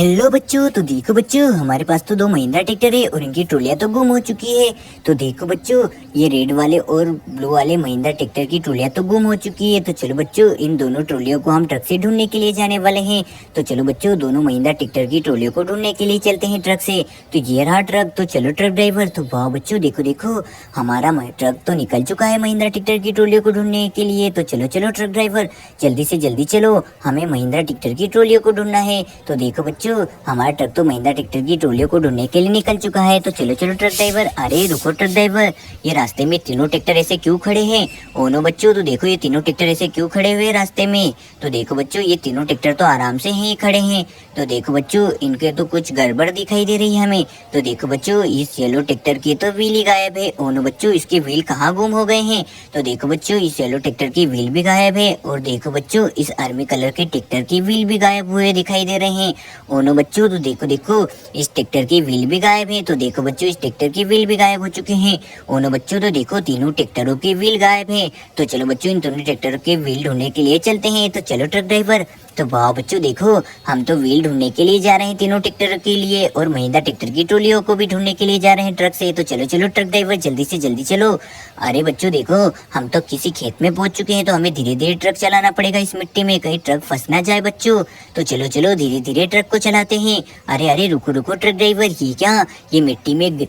Hello बच्चों, तो देखो बच्चों, हमारे पास तो दो महिंद्रा ट्रैक्टर है और इनकी ट्रॉलियां तो गुम हो चुकी है। तो देखो बच्चों, ये रेड वाले और ब्लू वाले महिंद्रा ट्रैक्टर की ट्रॉलियां तो गुम हो चुकी है। तो चलो बच्चों, इन दोनों ट्रॉलियों को हम ट्रक से ढूंढने के लिए जाने वाले हैं। तो चलो बच्चों, दोनों महिंद्रा ट्रैक्टर की ट्रॉलियों को ढूंढने के लिए चलते हैं ट्रक से। तो ये रहा ट्रक। तो चलो ट्रक ड्राइवर। तो वाह बच्चों, देखो देखो, हमारा ट्रक तो निकल चुका है महिंद्रा ट्रैक्टर की ट्रॉलियों को ढूंढने के लिए। तो चलो चलो ट्रक ड्राइवर, जल्दी से जल्दी चलो, हमें महिंद्रा ट्रैक्टर की ट्रॉलियों को ढूंढना है। तो देखो बच्चों, हमारा ट्रक तो महिंद्रा ट्रैक्टर की ट्रॉलियों को ढूंढने के लिए निकल चुका है। तो चलो चलो ट्रक ड्राइवर। अरे रुको ट्रक ड्राइवर, ये रास्ते में तीनों ट्रैक्टर ऐसे क्यों खड़े हैं? ओ नो बच्चों, तो देखो ये तीनों ट्रैक्टर ऐसे क्यों खड़े हुए रास्ते में? तो देखो बच्चों, ये तीनों ट्रैक्टर तो आराम से ही खड़े हैं। तो देखो बच्चों, इनके तो कुछ गड़बड़ दिखाई दे रही है हमें। तो देखो बच्चों, इस येलो ट्रैक्टर की तो व्हील ही गायब है। ओ नो बच्चों, इसके व्हील कहाँ गुम हो गए हैं? तो देखो बच्चों, इस येलो ट्रैक्टर की व्हील भी गायब है। और देखो बच्चों, इस आर्मी कलर के ट्रैक्टर की व्हील भी गायब हुए दिखाई दे रहे हैं। ओ नो बच्चों, तो देखो देखो, इस ट्रैक्टर की व्हील भी गायब है। तो देखो बच्चों, इस ट्रैक्टर की व्हील भी गायब हो चुके हैं। ओनो बच्चों, तो देखो तीनों ट्रैक्टरों की व्हील गायब है। तो चलो बच्चों, इन दोनों ट्रैक्टरों के व्हील ढूंढने के लिए चलते हैं। तो चलो ट्रक ड्राइवर। तो वाह बच्चों, देखो हम तो व्हील ढूंढने के लिए जा रहे हैं तीनों ट्रैक्टरों के लिए, और महिंद्रा ट्रैक्टर की ट्रॉलियों को भी ढूंढने के लिए जा रहे हैं ट्रक से। तो चलो चलो ट्रक ड्राइवर, जल्दी से जल्दी चलो। अरे बच्चों देखो, हम तो किसी खेत में पहुंच चुके हैं, तो हमें धीरे धीरे ट्रक चलाना पड़ेगा इस मिट्टी में, कहीं ट्रक फंस ना जाए बच्चों। तो चलो चलो धीरे धीरे ट्रक को चलाते हैं। अरे अरे रुको रुको ट्रक ड्राइवर, ये क्या, ये मिट्टी में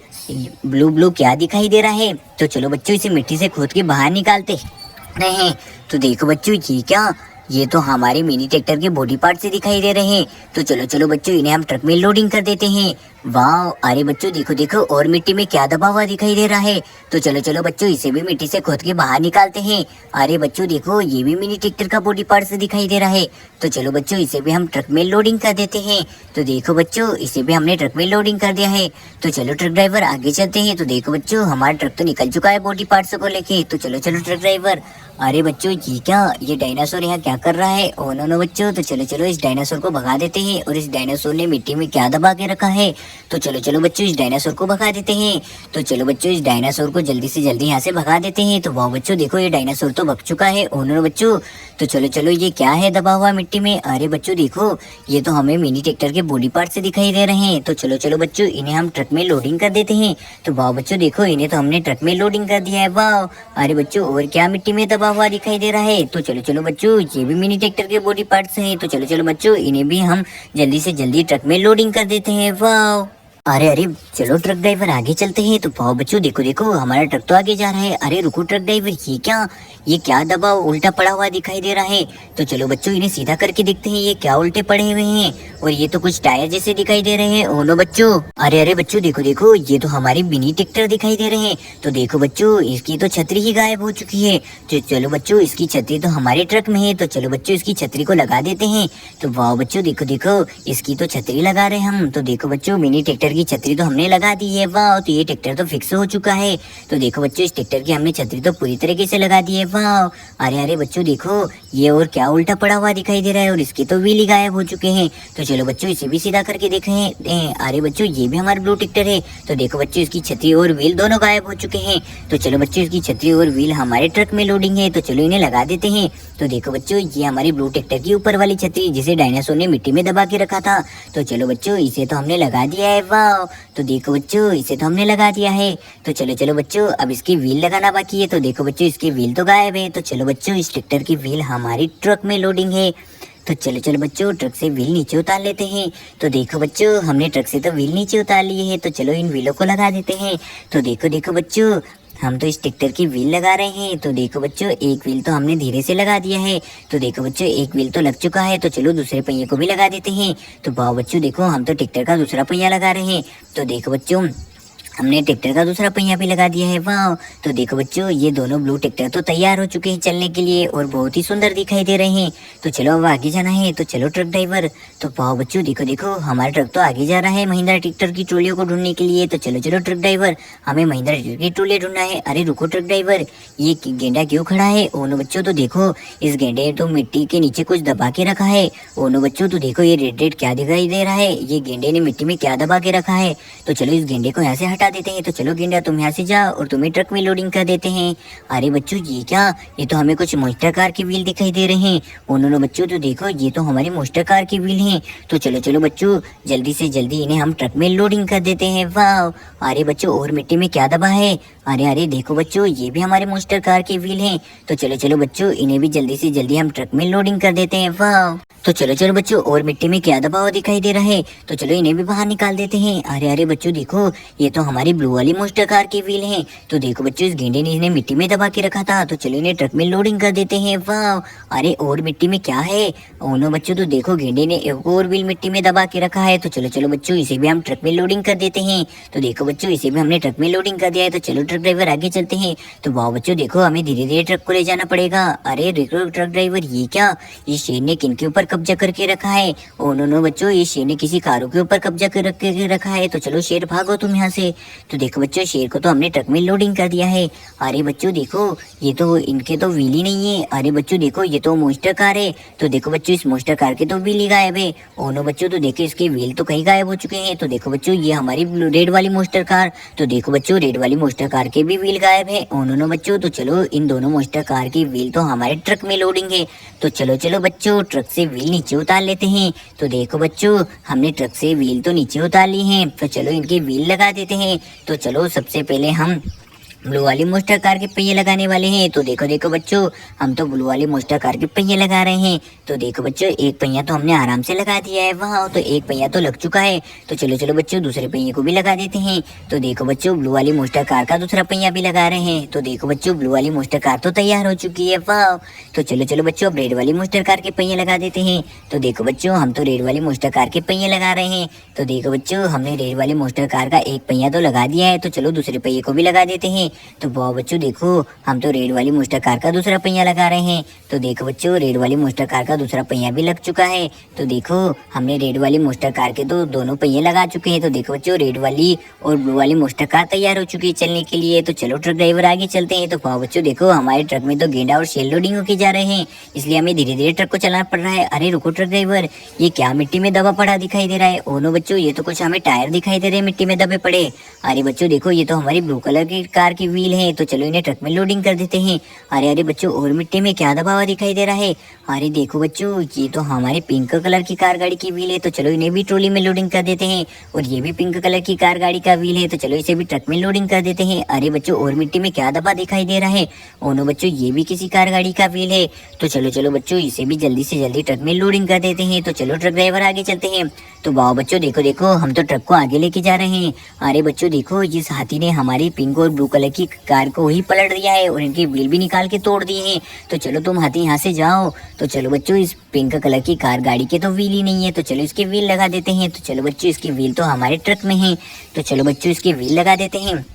ब्लू ब्लू क्या दिखाई दे रहा है? तो चलो बच्चों, इसे मिट्टी से खोद के बाहर निकालते हैं। तो देखो बच्चों, ये क्या, ये तो हमारे मिनी ट्रैक्टर के बॉडी पार्ट से दिखाई दे रहे हैं। तो चलो चलो बच्चों, इन्हें हम ट्रक में लोडिंग कर देते हैं। वाह, अरे बच्चों देखो देखो, और मिट्टी में क्या दबा हुआ दिखाई दे रहा है। तो चलो चलो बच्चों, इसे भी मिट्टी से खोद के बाहर निकालते हैं। अरे बच्चों देखो, ये भी मिनी ट्रैक्टर का बॉडी पार्ट से दिखाई दे रहा है। तो चलो बच्चों, इसे भी हम ट्रक में लोडिंग कर देते हैं। तो देखो बच्चों, इसे भी हमने ट्रक में लोडिंग कर दिया है। तो चलो ट्रक ड्राइवर, आगे चलते हैं। तो देखो बच्चों, हमारा ट्रक तो निकल चुका है बॉडी पार्ट्स को लेके। तो चलो चलो ट्रक ड्राइवर। अरे बच्चों, ये क्या, ये डायनासोर यहाँ क्या कर रहा है? ओ नो नो बच्चों, तो चलो चलो इस डायनासोर को भगा देते हैं। और इस डायनासोर ने मिट्टी में क्या दबा के रखा है? तो चलो चलो बच्चों, इस डायनासोर को भगा देते हैं। तो चलो बच्चों, इस डायनासोर को जल्दी से जल्दी यहाँ से भगा देते हैं। तो वाह बच्चों, देखो ये डायनासोर तो भग चुका है। ओ नो बच्चों, तो चलो चलो, ये क्या है दबा हुआ मिट्टी में? अरे बच्चों देखो, ये तो हमें मिनी ट्रैक्टर के बॉडी पार्ट से दिखाई दे रहे हैं। तो चलो चलो बच्चों, इन्हें हम ट्रक में लोडिंग कर देते हैं। तो वाह बच्चों देखो, इन्हें तो हमने ट्रक में लोडिंग कर दिया है। वाह, अरे बच्चों, और क्या मिट्टी में दबा हुआ दिखाई दे रहा है? तो चलो चलो बच्चों, ये भी मिनी ट्रैक्टर के बॉडी पार्ट्स हैं। तो चलो चलो बच्चों, इन्हें भी हम जल्दी से जल्दी ट्रक में लोडिंग कर देते हैं। वाह, अरे अरे चलो ट्रक ड्राइवर, आगे चलते हैं। तो वाह बच्चों देखो देखो, हमारा ट्रक तो आगे जा रहा है। अरे रुको ट्रक ड्राइवर, ये क्या दबा उल्टा पड़ा हुआ दिखाई दे रहा है? तो चलो बच्चों, इन्हें सीधा करके देखते हैं, ये क्या उल्टे पड़े हुए हैं? और ये तो कुछ टायर जैसे दिखाई दे रहे हैं। ओ नो बच्चों, अरे अरे बच्चों देखो देखो, ये तो हमारे मिनी ट्रैक्टर दिखाई दे रहे हैं। तो देखो बच्चों, इसकी तो छतरी ही गायब हो चुकी है। तो चलो बच्चों, इसकी छतरी तो हमारे ट्रक में है। तो चलो बच्चों, इसकी छतरी को लगा देते हैं। तो वाह बच्चों देखो देखो, इसकी तो छतरी लगा रहे हम। तो देखो बच्चों, मिनी ट्रैक्टर की छतरी तो हमने लगा दी है। वाह, तो ये ट्रैक्टर तो फिक्स हो चुका है। तो देखो बच्चों, इस ट्रैक्टर की हमने छतरी तो पूरी तरीके से लगा दी है। वाह, अरे अरे बच्चों देखो, ये और क्या उल्टा पड़ा हुआ दिखाई दे रहा है? और इसके तो व्हील ही गायब हो चुके हैं। तो चलो बच्चों, इसे भी सीधा करके देखें। अरे बच्चों, ये भी हमारा ब्लू ट्रैक्टर है। तो देखो बच्चों, इसकी छतरी और व्हील दोनों गायब हो चुके हैं। तो चलो बच्चों, इसकी छतरी और व्हील हमारे ट्रक में लोडिंग है। तो चलो इन्हें लगा देते हैं। तो देखो बच्चों, ये हमारी ब्लू ट्रैक्टर की ऊपर वाली छतरी, जिसे डायनासोर ने मिट्टी में दबा के रखा था। तो चलो बच्चों, इसे तो हमने लगा दिया है। वाह, तो देखो बच्चों, इसे तो हमने लगा दिया है। तो चलो चलो बच्चों, अब इसकी व्हील लगाना बाकी है। तो देखो बच्चों, इसकी व्हील तो गायब है। तो चलो बच्चों, इस ट्रैक्टर की व्हील हमारी ट्रक में लोडिंग है। तो चलो चलो बच्चों, ट्रक से व्हील नीचे उतार लेते हैं। तो देखो बच्चों, हमने ट्रक से तो व्हील नीचे उतार लिए है। तो चलो इन व्हीलों को लगा देते हैं। तो देखो देखो बच्चों, हम तो इस ट्रैक्टर की व्हील लगा रहे हैं। तो देखो बच्चों, एक व्हील तो हमने धीरे से लगा दिया है। तो देखो बच्चों, एक व्हील तो लग चुका है। तो चलो दूसरे पहिए को भी लगा देते हैं। तो वाह बच्चों देखो, हम तो ट्रैक्टर का दूसरा पहिया लगा रहे हैं। तो देखो बच्चों, हमने ट्रैक्टर का दूसरा पहिया भी लगा दिया है। वाह, तो देखो बच्चों, ये दोनों ब्लू ट्रैक्टर तो तैयार हो चुके हैं चलने के लिए, और बहुत ही सुंदर दिखाई दे रहे हैं। तो चलो अब आगे जाना है। तो चलो ट्रक ड्राइवर। तो वाह बच्चों देखो देखो, हमारा ट्रक तो आगे जा रहा है महिंद्रा ट्रैक्टर की ट्रॉलियों को ढूंढने के लिए। तो चलो चलो ट्रक ड्राइवर, हमें महिंद्रा ट्रैक्टर की ट्रॉली ढूंढना है। अरे रुको ट्रक ड्राइवर, ये गेंडा क्यों खड़ा है? ओ नो बच्चों, तो देखो, इस गेंडे ने तो मिट्टी के नीचे कुछ दबा के रखा है। ओ नो बच्चों, तो देखो ये रेड रेड क्या दिखाई दे रहा है? ये गेंडे ने मिट्टी में क्या दबा के रखा है? तो चलो इस गेंडे को यहाँ से हटा देते हैं। तो चलो गेंडा तुम यहाँ से जाओ और तुम्हें ट्रक में लोडिंग कर देते हैं। अरे बच्चों ये क्या, ये तो हमें कुछ मोस्टर कार के व्हील दिखाई दे रहे हैं। उन्होंने बच्चों तो देखो ये तो हमारी मोस्टर कार के व्हील हैं। तो चलो चलो बच्चों जल्दी से जल्दी इन्हें हम ट्रक में लोडिंग कर देते हैं। वाह, अरे बच्चों और मिट्टी में क्या दबा है? अरे अरे देखो बच्चों ये भी हमारे मोस्टर कार के व्हील हैं। तो चलो चलो बच्चों इन्हें भी जल्दी से जल्दी हम ट्रक में लोडिंग कर देते हैं। वाह, तो चलो चलो बच्चों और मिट्टी में क्या दबा हुआ दिखाई दे रहा है? तो चलो इन्हें भी बाहर निकाल देते हैं। अरे अरे बच्चों देखो ये तो हमारी ब्लू वाली मोस्टर कार के व्हील हैं। तो देखो बच्चों इस गेंडे ने इन्हें मिट्टी में दबा के रखा था। तो चलो इन्हें ट्रक में लोडिंग कर देते हैं। वाह, अरे और मिट्टी में क्या है? ओनो बच्चों तो देखो गेंडे ने एक और व्हील मिट्टी में दबा के रखा है। तो चलो चलो बच्चों इसे भी हम ट्रक में लोडिंग कर देते हैं। तो देखो बच्चों इसे भी हमने ट्रक में लोडिंग कर दिया है। तो चलो ट्रक ड्राइवर आगे चलते हैं। तो वाह बच्चों देखो हमें धीरे धीरे ट्रक को ले जाना पड़ेगा। अरे देखो ट्रक ड्राइवर ये क्या, ये शेर ने किन के ऊपर कब्जा करके रखा है? ओ नो बच्चों ये शेर ने किसी कारों के ऊपर कब्जा करके रखा है। तो चलो शेर भागो तुम यहाँ से। तो देखो बच्चों शेर को तो हमने ट्रक में लोडिंग कर दिया है। अरे बच्चों देखो ये तो इनके तो व्हील ही नहीं है। अरे बच्चों देखो ये तो मोस्टर कार है। तो देखो बच्चों इस मोस्टर कार के तो व्हील ही गायब है। ओ नो बच्चों तो देखो इसके व्हील तो कहीं गायब हो चुके हैं। तो देखो बच्चों ये हमारी रेड वाली मोस्टर कार, तो देखो बच्चों रेड वाली मोस्टर कार के भी व्हील गायब है। ओ नो बच्चों तो चलो इन दोनों मोस्टर कार की व्हील तो हमारे ट्रक में लोडिंग है। तो चलो चलो बच्चों ट्रक से व्हील नीचे उतार लेते हैं। तो देखो बच्चों हमने ट्रक से व्हील तो नीचे उतार ली हैं। तो चलो इनके व्हील लगा देते हैं। तो चलो सबसे पहले हम ब्लू वाली मोस्टर कार के पहिए लगाने वाले हैं। तो देखो देखो बच्चों हम तो ब्लू वाली मोस्टर कार के पहिए लगा रहे हैं। तो देखो बच्चों एक पहिया तो हमने आराम से लगा दिया है। वाह, तो एक पहिया तो लग चुका है। तो चलो चलो बच्चों दूसरे पहिए को भी लगा देते हैं। तो देखो बच्चों ब्लू वाली मोस्टर कार का दूसरा पहिया भी लगा रहे हैं। तो देखो बच्चों ब्लू वाली मोस्टर कार तो तैयार हो चुकी है। वाह, तो चलो चलो बच्चों अब रेड वाली मोस्टर कार के पहिए लगा देते हैं। तो देखो बच्चों हम तो रेड वाली मोस्टर कार के पहिए लगा रहे हैं। तो देखो बच्चों हमने रेड वाली मोस्टर कार का एक पहिया तो लगा दिया है। तो चलो दूसरे पहिए को भी लगा देते हैं। तो वाह बच्चों देखो हम तो रेड वाली मोस्टर कार का दूसरा पहिया लगा रहे हैं। तो देखो बच्चों रेड वाली मोस्टर कार का दूसरा पहिया भी लग चुका है। तो देखो हमने रेड वाली मोस्टर कार के तो दोनों पहिए लगा चुके हैं। तो देखो बच्चों रेड वाली और ब्लू वाली मोस्टर कार तैयार हो चुकी है चलने के लिए। तो चलो ट्रक ड्राइवर आगे चलते हैं। तो वाह बच्चों देखो हमारे ट्रक में तो गेंडा और शेल लोडिंग होके जा रहे हैं, इसलिए हमें धीरे धीरे ट्रक को चलाना पड़ रहा है। अरे रुको ट्रक ड्राइवर, ये क्या मिट्टी में दबा पड़ा दिखाई दे रहा है? ओ नो बच्चों ये तो कुछ हमें टायर दिखाई दे रहे हैं मिट्टी में दबे पड़े। अरे बच्चों देखो ये तो हमारी ब्लू कलर की कार की व्हील है। तो चलो इन्हें ट्रक में लोडिंग कर देते हैं। अरे अरे बच्चों और मिट्टी में क्या दबा हुआ दिखाई दे रहा है? अरे देखो बच्चों ये तो हमारे पिंक कलर की कार गाड़ी की व्हील है। तो चलो इन्हें भी ट्रॉली में लोडिंग कर देते हैं। और ये भी पिंक कलर की कार गाड़ी का व्हील है। तो चलो इसे भी ट्रक में लोडिंग कर देते हैं। अरे बच्चों और मिट्टी में क्या दबा दिखाई दे रहा है? ओनो बच्चों ये भी किसी कार गाड़ी का व्हील है। तो चलो चलो बच्चों इसे भी जल्दी से जल्दी ट्रक में लोडिंग कर देते हैं। तो चलो ट्रक ड्राइवर आगे चलते हैं। तो वाह बच्चों देखो देखो हम तो ट्रक को आगे लेके जा रहे हैं। अरे बच्चों देखो इस हाथी ने हमारी पिंक और ब्लू कलर की कार को ही पलट दिया है और इनके व्हील भी निकाल के तोड़ दिए हैं। तो चलो तुम हाथी यहाँ से जाओ। तो चलो बच्चों इस पिंक कलर की कार गाड़ी के तो व्हील ही नहीं है। तो चलो इसके व्हील लगा देते हैं। तो चलो बच्चों इसके व्हील तो हमारे ट्रक में है। तो चलो बच्चों इसके व्हील लगा देते हैं।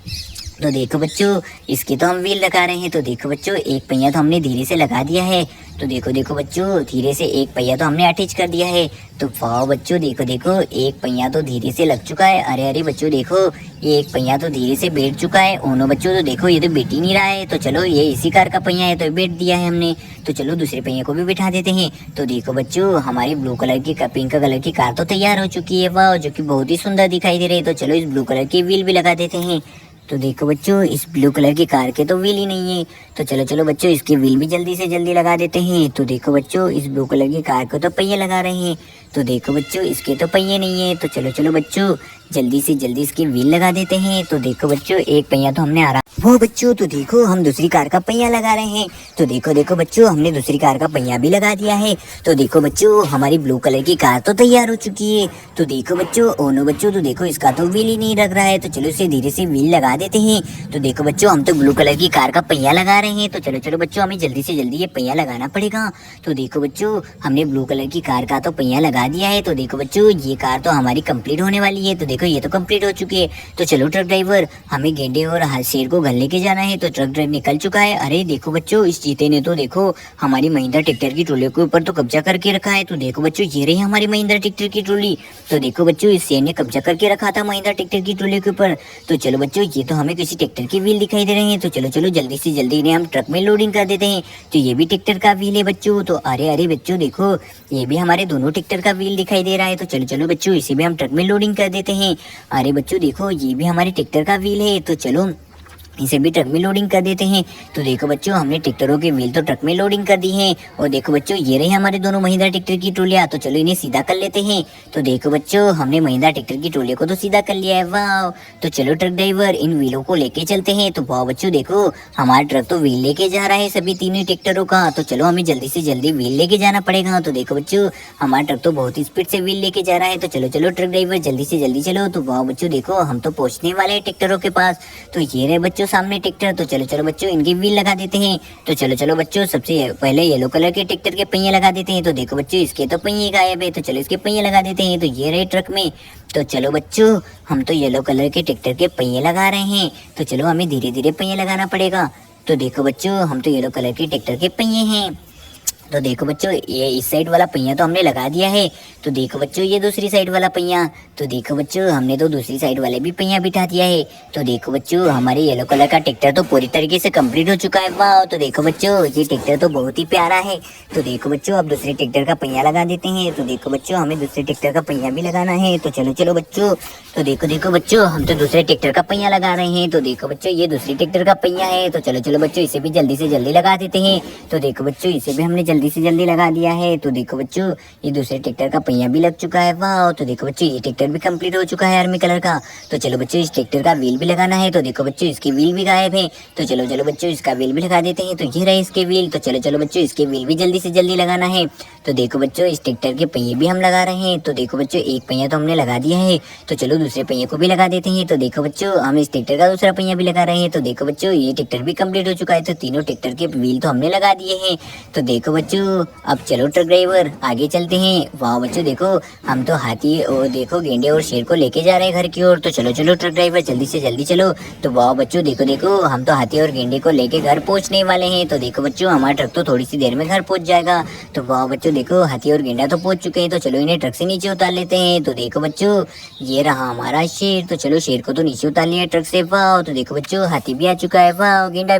तो देखो बच्चों इसके तो हम व्हील लगा रहे हैं। तो देखो बच्चों एक पहिया तो हमने धीरे से लगा दिया है। तो देखो देखो बच्चों धीरे से एक पहिया तो हमने अटैच कर दिया है। तो वाह बच्चों देखो देखो एक पहिया तो धीरे से लग चुका है। अरे अरे बच्चों देखो ये एक पहिया तो धीरे से बैठ चुका है। ओनो बच्चों तो देखो ये तो बैठ ही नहीं रहा है। तो चलो ये इसी कार का पहिया है तो बैठ दिया है हमने। तो चलो दूसरे पहिए को भी बिठा देते हैं। तो देखो बच्चों हमारी ब्लू कलर की पिंक कलर की कार तो तैयार हो चुकी है। वाह, जो कि बहुत ही सुंदर दिखाई दे रही है। तो चलो इस ब्लू कलर की व्हील भी लगा देते हैं। तो देखो बच्चों इस ब्लू कलर की कार के तो व्हील ही नहीं है। तो चलो चलो बच्चों इसके व्हील भी जल्दी से जल्दी लगा देते हैं। तो देखो बच्चों इस ब्लू कलर की कार को तो पहिए लगा रहे हैं। तो देखो बच्चों इसके तो पहिए नहीं है। तो चलो चलो बच्चों जल्दी से जल्दी इसकी व्हील लगा देते हैं। तो देखो बच्चों एक पहिया तो हमने आराम वो बच्चों तो देखो हम दूसरी कार का पहिया लगा रहे हैं। तो देखो देखो बच्चों हमने दूसरी कार का पहिया भी लगा दिया है। तो देखो बच्चों हमारी ब्लू कलर की कार तो तैयार हो चुकी है। तो देखो बच्चों ओनो बच्चों तो देखो इसका तो व्हील ही नहीं लग रहा है। तो चलो इसे धीरे से व्हील लगा देते हैं। तो देखो बच्चों हम तो ब्लू कलर की कार का पहिया लगा रहे हैं। तो चलो चलो बच्चों हमें जल्दी से जल्दी ये पहिया लगाना पड़ेगा। तो देखो बच्चों हमने ब्लू कलर की कार का तो पहिया लगा दिया है। तो देखो बच्चों ये कार तो हमारी कंप्लीट होने वाली है। तो देखो ये तो कंप्लीट हो चुकी है। तो चलो ट्रक ड्राइवर हमें गेंडे और शेर को घर लेके जाना है। तो ट्रक ड्राइवर निकल चुका है। अरे देखो बच्चों इस चीते ने तो देखो हमारी महिंद्रा ट्रैक्टर की ट्रॉली के ऊपर तो कब्जा करके रखा है। तो देखो बच्चों ये रही हमारी महिंद्रा ट्रैक्टर की ट्रॉली। तो देखो बच्चों इस शेर ने कब्जा करके रखा था महिंद्रा ट्रैक्टर की ट्रॉली के ऊपर। तो चलो बच्चों ये तो हमें किसी ट्रैक्टर की व्हील दिखाई दे रहे हैं। तो चलो चलो जल्दी से जल्दी इन्हें हम ट्रक में लोडिंग कर देते हैं। तो ये भी ट्रैक्टर का व्हील है बच्चों। तो अरे अरे बच्चों देखो ये भी हमारे दोनों ट्रैक्टर का व्हील दिखाई दे रहा है। तो चलो चलो बच्चों इसे भी हम ट्रक में लोडिंग कर देते हैं। हैं। अरे बच्चों देखो, ये भी हमारे ट्रैक्टर का व्हील है, तो चलो इसे भी ट्रक में लोडिंग कर देते हैं। तो देखो बच्चों, हमने ट्रैक्टरों के व्हील तो ट्रक में लोडिंग कर दी हैं। और देखो बच्चों, ये रही हमारे दोनों महिंद्रा ट्रैक्टर की ट्रॉलियां। तो चलो इन्हें सीधा कर लेते हैं। तो देखो बच्चों, हमने महिंद्रा ट्रैक्टर की ट्रॉलियों को तो सीधा कर लिया है। वाह! तो चलो ट्रक ड्राइवर, इन व्हीलों को लेके चलते हैं। तो वाह बच्चों देखो, हमारा ट्रक तो व्हील लेके जा रहा है सभी तीनों ट्रैक्टरों का। तो चलो हमें जल्दी से जल्दी व्हील लेके जाना पड़ेगा। तो देखो बच्चों, हमारा ट्रक तो बहुत ही स्पीड से व्हील लेके जा रहा है। तो चलो चलो ट्रक ड्राइवर, जल्दी से जल्दी चलो। तो वाह बच्चों देखो, हम तो पहुंचने वाले हैं ट्रैक्टरों के पास। तो ये रहे बच्चों सामने ट्रैक्टर। तो चलो चलो बच्चों, इनकी व्हील लगा देते हैं। तो चलो चलो बच्चों, सबसे पहले येलो कलर के ट्रैक्टर के पहिए लगा देते हैं। तो देखो बच्चों, इसके तो पहिए गायब है। तो चलो इसके पहिए लगा देते हैं। तो ये रहे ट्रक में। तो चलो बच्चों, हम तो येलो कलर के ट्रैक्टर के पहिए लगा रहे हैं। तो चलो हमें धीरे धीरे पहिए लगाना पड़ेगा। तो देखो बच्चों, हम तो येलो कलर के ट्रैक्टर के पहिए हैं। तो देखो बच्चों, ये इस साइड वाला पहिया तो हमने लगा दिया है। तो देखो बच्चों, ये दूसरी साइड वाला पहिया। तो देखो बच्चों, हमने तो दूसरी साइड वाले भी पहिया बिठा दिया है। तो देखो बच्चों, हमारे येलो कलर का ट्रैक्टर तो पूरी तरीके से कंप्लीट हो चुका है। वाह! तो देखो बच्चों, ये ट्रैक्टर तो बहुत ही प्यारा है। तो देखो बच्चों, अब दूसरे ट्रैक्टर का पहिया लगा देते हैं। तो देखो बच्चों, हमें दूसरे ट्रैक्टर का पहिया भी लगाना है। तो चलो चलो बच्चों, तो देखो देखो बच्चों, हम तो दूसरे ट्रैक्टर का पहिया लगा रहे हैं। तो देखो बच्चों, ये दूसरी ट्रैक्टर का पहिया है। तो चलो चलो बच्चों, इसे भी जल्दी से जल्दी लगा देते हैं। तो देखो बच्चों, इसे भी हमने जल्दी से जल्दी लगा दिया है। तो देखो बच्चों, ये दूसरे ट्रैक्टर का पहिया भी लग चुका है। वाह! तो देखो बच्चों, ये ट्रैक्टर भी कंप्लीट हो चुका है आर्मी कलर का। तो चलो बच्चों, इस ट्रैक्टर का व्हील भी लगाना है। तो देखो बच्चों, इसके व्हील भी गायब है। तो चलो चलो बच्चों, इसका व्हील भी लगा देते हैं। तो ये रहे इसके व्हील। तो चलो चलो बच्चों, इसके व्हील भी जल्दी से जल्दी लगाना है। तो देखो बच्चों, इस ट्रैक्टर के पहिए भी हम लगा रहे हैं। तो देखो बच्चों, एक पहिया तो हमने लगा दिया है। तो चलो दूसरे पहिए को भी लगा देते हैं। तो देखो बच्चों, हम इस ट्रैक्टर का दूसरा पहिया भी लगा रहे हैं। तो देखो बच्चों, ये ट्रैक्टर भी कंप्लीट हो चुका है। तो तीनों ट्रैक्टर के व्हील तो हमने लगा दिए हैं। तो देखो बच्चों, अब चलो ट्रक ड्राइवर, आगे चलते हैं। वाह बच्चों देखो, हम तो हाथी और देखो गेंडे और शेर को लेके जा रहे हैं घर की ओर। तो चलो चलो ट्रक ड्राइवर, जल्दी से जल्दी चलो। तो वाह बच्चों देखो देखो, हम तो हाथी और गेंडे को लेके घर पहुंचने वाले हैं। तो देखो बच्चों, हमारा ट्रक तो थोड़ी सी देर में घर पहुंच जाएगा। तो वाह बच्चों देखो, हाथी और गेंडा तो पहुंच चुके हैं। तो चलो इन्हें ट्रक से नीचे उतार लेते हैं। तो देखो बच्चों, ये रहा हमारा शेर। तो चलो शेर को तो नीचे उतार लिया ट्रक से। वाह! तो देखो बच्चों, हाथी भी आ चुका है। वाह! गेंडा